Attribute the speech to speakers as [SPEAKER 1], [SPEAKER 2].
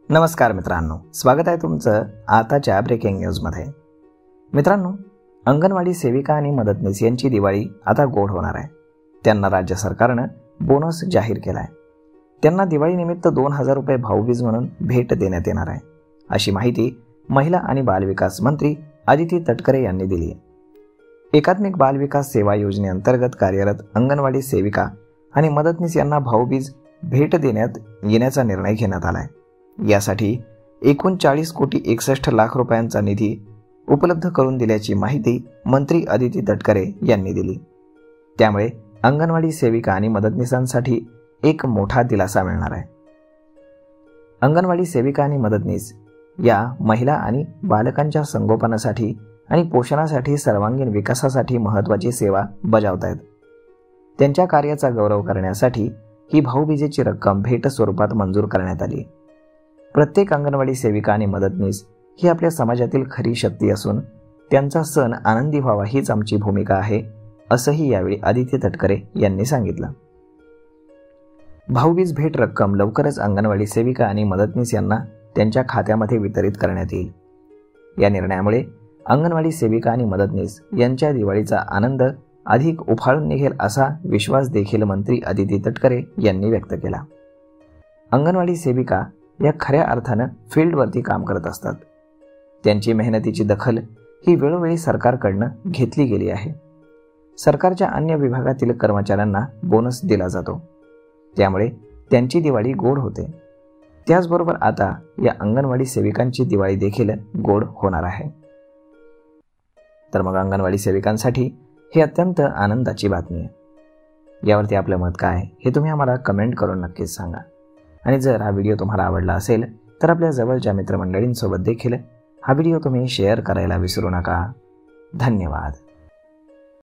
[SPEAKER 1] नमस्कार मित्रांनो, स्वागत आहे तुमचं आताच्या ब्रेकिंग न्यूजमध्ये। मित्रांनो, अंगणवाडी सेविका आणि मदतनीस यांची दिवाळी आता गोड होणार आहे। त्यांना राज्य सरकारने बोनस जाहीर केला आहे। त्यांना दिवाळीनिमित्त 2000 रुपये भाऊबीज म्हणून भेट देण्यात येणार आहे, अशी माहिती महिला आणि बालविकास मंत्री अदिती तटकरे यांनी दिली आहे। एकात्मिक बालविकास सेवा योजनेअंतर्गत कार्यरत अंगणवाडी सेविका आणि मदतनीस यांना भाऊबीज भेट देण्यात येण्याचा निर्णय घेण्यात आला आहे। यासाठी एकूण 40,61,00,000 रुपयांचा निधी उपलब्ध करून दिल्याची माहिती मंत्री अदिती तटकरे यांनी दिली। त्यामुळे अंगणवाडी सेविका आणि मदतनीसांसाठी एक मोठा दिलासा मिळणार आहे। अंगणवाडी सेविका आणि मदतनीस या महिला आणि बालकांच्या संगोपनासाठी आणि पोषणासाठी सर्वांगीण विकासासाठी महत्त्वाची सेवा बजावत आहेत। त्यांच्या कार्याचा गौरव करण्यासाठी ही भाऊबीजेची रक्कम भेट स्वरूपात मंजूर करण्यात आली। प्रत्येक अंगणवाडी सेविका आणि मदतनीस ही आपल्या समाजातील खरी शक्ती असून त्यांचा सण आनंदी व्हावा हीच आमची भूमिका आहे, असंही यावेळी अदिती तटकरे यांनी सांगितलं। भाऊबीज भेट रक्कम लवकरच अंगणवाडी सेविका आणि मदतनीस यांना त्यांच्या खात्यामध्ये वितरित करण्यात येईल। या निर्णयामुळे अंगणवाडी सेविका आणि मदतनीस यांच्या दिवाळीचा आनंद अधिक उफाळून निघेल असा विश्वास देखील मंत्री अदिती तटकरे यांनी व्यक्त केला। अंगणवाडी सेविका या खऱ्या अर्थानं फील्डवरती काम करत असतात। त्यांची मेहनतीची दखल ही वेळोवेळी सरकारकडनं घेतली गेली आहे। सरकारच्या अन्य विभागातील कर्मचाऱ्यांना बोनस दिला जातो, त्यामुळे त्यांची दिवाळी गोड होते। त्याचबरोबर आता या अंगणवाडी सेविकांची दिवाळी देखील गोड होणार आहे। तर मग अंगणवाडी सेविकांसाठी ही अत्यंत आनंदाची बातमी आहे। यावरती आपलं मत काय हे तुम्ही आम्हाला कमेंट करून नक्कीच सांगा। आणि जर हा व्हिडिओ तुम्हाला आवडला असेल तर आपल्या जवळच्या मित्रमंडळींसोबत देखील हा व्हिडिओ तुम्ही शेअर करायला विसरू नका। धन्यवाद।